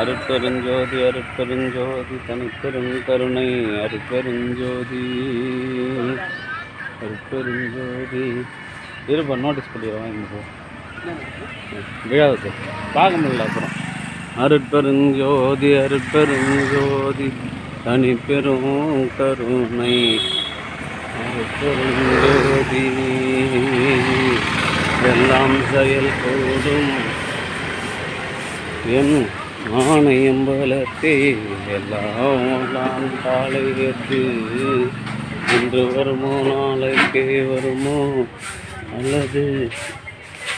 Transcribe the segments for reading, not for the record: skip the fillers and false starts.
அருட்பெருஞ்சோதி அருட்பெருஞ்சோதி தனிப்பெருங்கருணை அருட்பெருஞ்சோதி அருட்பெருஞ்சோதி இருப்பா நோட்டீஸ் பண்ணிடுவோம் இங்கே விழாவுக்கு பார்க்க முடியல அப்புறம் அருட்பெருஞ்சோதி அருட்பெருஞ்சோதி தனிப்பெரும் கருணை அருட்பெருஞ்சோதி எல்லாம் செயல் கூடும் என் ஆணையம் பலத்தே எல்லாம் காலை ஏற்று இன்று வருமோ நாளைக்கே வருமோ அல்லது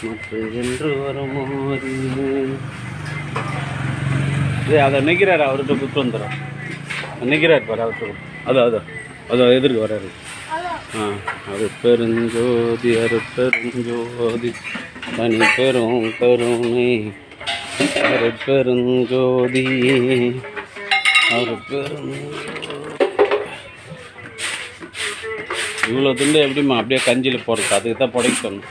மற்ற என்று வருமோ அதை நிற்கிறார் அவர்கிட்ட புத்து வந்துடும் நிற்கிறார் பாரு அவர்கிட்ட அது எதிர்க்கு வர்றாரு அருட்பெருஞ்சோதி அருட்பெருஞ்சோதி தனி பெரும் கருணை அருட்பெருஞ்சோதி இவ்வளோ துண்டு எப்படிம்மா அப்படியே கஞ்சியில் போடுறது அதுக்கு தான் புடைக்கணும்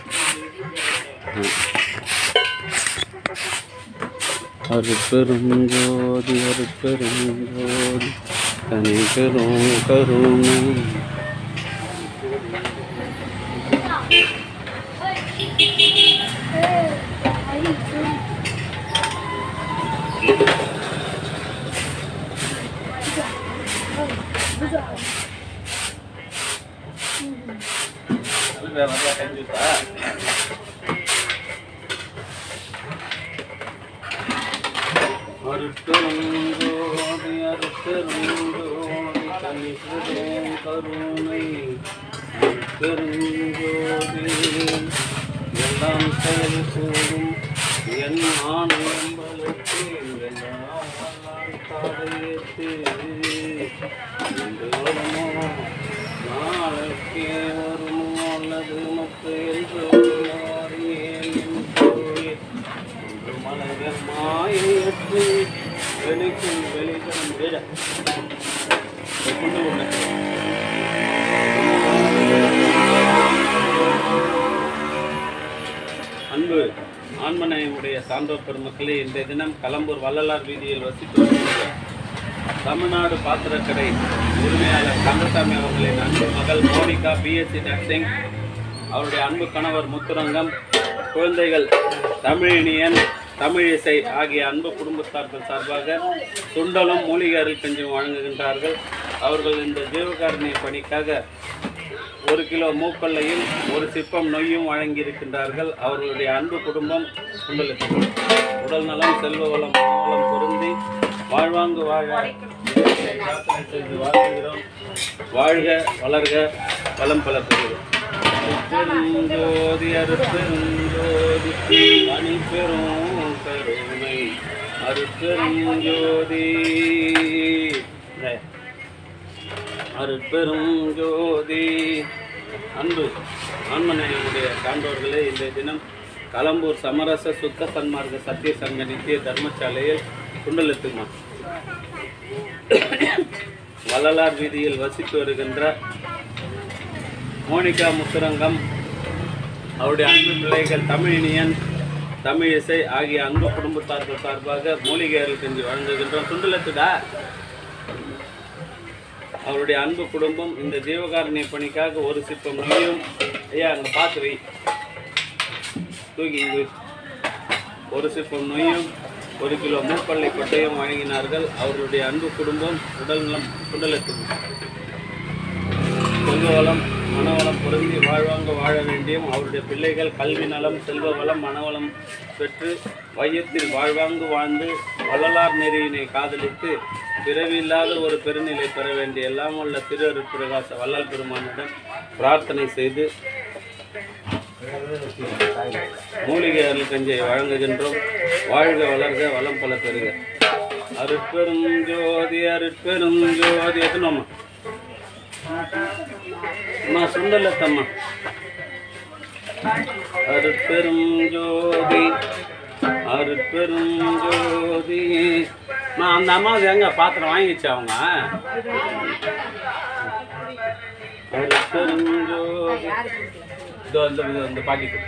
அருட்பெருஞ்சோதி அருட்பெருஞ்சோதி தனி பெரும் கருணை அருட்பெருஞ்சோதி அருட்பெருஞ்சோதி தனிப்பெரும் கருணை அருட்பெருஞ்சோதி எல்லாம் செயல் கூடும் என் ஆணையம் பலத்தே எல்லாம் காலையேற்று இன்று வருமோ நாளைக்கே வருமோ அல்லது மற்ற என்று மலர்கள் மாயற்று வெளிக்கும் வெளிகளும் விட அன்பு ஆன்மநேயமுடைய சான்றோர் பெருமக்களே, இன்றைய தினம் கலம்பூர் வள்ளலார் வீதியில் வசித்து வருகின்ற தமிழ்நாடு பாத்திரக்கடை உரிமையாளர் கந்தசாமி அவர்களின் அன்பு மகள் மோனிகா பிஎஸ்சி நர்சிங், அவருடைய அன்பு கணவர் முத்துரங்கம், குழந்தைகள் தமிழினியன், தமிழிசை ஆகிய அன்பு குடும்பத்தார்கள் சார்பாக சுண்டலும் மூலிகை அருள் கஞ்சியும் வழங்குகின்றார்கள். அவர்கள் இந்த ஜீவகாருண்ய பணிக்காக 1 கிலோ மூக்கொல்லையும் 1 சிப்பம் நொய்யும் வழங்கியிருக்கின்றார்கள். அவர்களுடைய அன்பு குடும்பம் சுண்டலுக்கு உடல் நலம் செல்வ வளம் மூலம் பொருந்தி வாழ்வாங்கு வாழ செய்து வாழ்கிறோம். வாழ்க வளர்க வளம் பல பெறுகிறோம். அருட்பெருஞ்சோதி அருட்பெருஞ்சோதி தனி பெரும் கருணை அருட்பெருஞ்சோதி அருட்பெருஞ்சோதி. அன்பு ஆன்மநேயமுடைய சான்றோர்களே, இன்றைய தினம் கலம்பூர் சமரச சுத்த சன்மார்க்க சத்திய சங்க நித்திய தர்மசாலையில் குண்டலத்துமா வள்ளலார் வீதியில் வசித்து வருகின்ற மோனிகா முத்துரங்கம், அவருடைய அன்பு பிள்ளைகள் தமிழினியன், தமிழிசை ஆகிய அன்பு குடும்பத்தார்கள் சார்பாக மூலிகை அருள் செஞ்சு வழங்குகின்றோம். சுண்டலத்துடா அவருடைய அன்பு குடும்பம் இந்த ஜீவகாருண்ய பணிக்காக 1 சிப்பம் நொய்யும், ஐயா அங்கே பார்த்து வை தூக்கி 1 சிப்பம் நொய்யும் 1 கிலோ மூக்கொல்லை கொட்டையும் வழங்கினார்கள். அவர்களுடைய அன்பு குடும்பம் உடல் நலம் சுண்டலத்துக்கு செல்வவளம் மனவளம் பொருந்தி வாழ்வாங்க வாழ வேண்டியும் அவருடைய பிள்ளைகள் கல்வி நலம் செல்வ வளம் மனவளம் பெற்று வையத்தில் வாழ்வாங்கு வாழ்ந்து வள்ளலார் நெறியினை காதலித்து பிறவியில்லாத ஒரு பெருநிலை பெற வேண்டிய எல்லாம் உள்ள திரு அருட்பிரகாச வள்ளல் பெருமானிடம் பிரார்த்தனை செய்து மூலிகை அருள் கஞ்சியை வழங்குகின்றோம். வாழ்க வளர்க வளம் பல பெறுக. அருட்பெருஞ்சோதி அருட்பெருஞ்சோதி எத்தனோம்மா அம்மா சுண்டலத்தம்மா அருட்பெருஞ்சோதி அருட்பெருஞ்சோதி. அந்த அம்மாவுக்கு எங்க பாத்திரம் வாங்கிச்சு அவங்க அருட்பெருஞ்சோதி. இந்த பாக்கெட்டு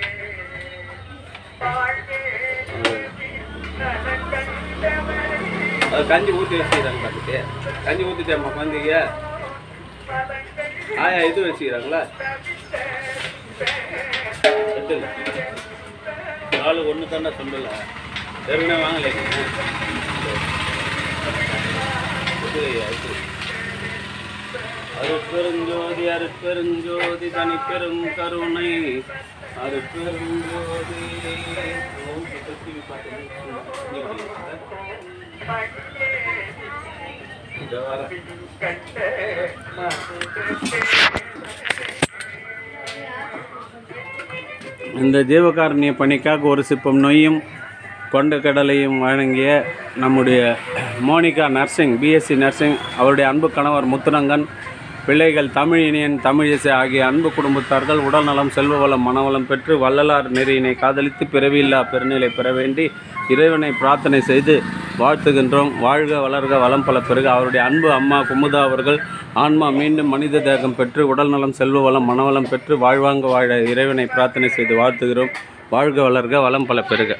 அது கஞ்சி ஊற்றி வச்சுக்கிறாங்க பார்த்துட்டு. கஞ்சி ஊற்றிட்டேம்மா குழந்தைங்க. ஆயா இது வச்சுக்கிறாங்களா? ஆளு ஒன்று தானே சொல்லலை, ஏற்கனவே வாங்கலைங்க. அருட்பெருஞ்சோதி அருட்பெருஞ்சோதி தனி பெரும் கருணை அருட்பெருஞ்சோதி. இந்த ஜீவகாருண்ய பணிக்காக ஒரு சிப்பம் நொய்யும் கொண்ட கடலையும் வழங்கிய நம்முடைய மோனிகா நர்சிங், பிஎஸ்சி நர்சிங், அவருடைய அன்பு கணவர் முத்துரங்கன், பிள்ளைகள் தமிழ் இனியன், தமிழிசை ஆகிய அன்பு குடும்பத்தார்கள் உடல்நலம், செல்வ வளம், மனவளம் பெற்று வள்ளலார் நெறியினை காதலித்து பிறவியில்லா பெருநிலை பெற வேண்டி இறைவனை பிரார்த்தனை செய்து வாழ்த்துகின்றோம். வாழ்க வளர்க வளம் பல பெருக. அவருடைய அன்பு அம்மா குமுதா அவர்கள் ஆன்மா மீண்டும் மனித தேகம் பெற்று உடல்நலம், செல்வ வளம், மனவளம் பெற்று வாழ்வாங்க வாழ இறைவனை பிரார்த்தனை செய்து வாழ்த்துகிறோம். வாழ்க வளர்க வளம் பல பெருக.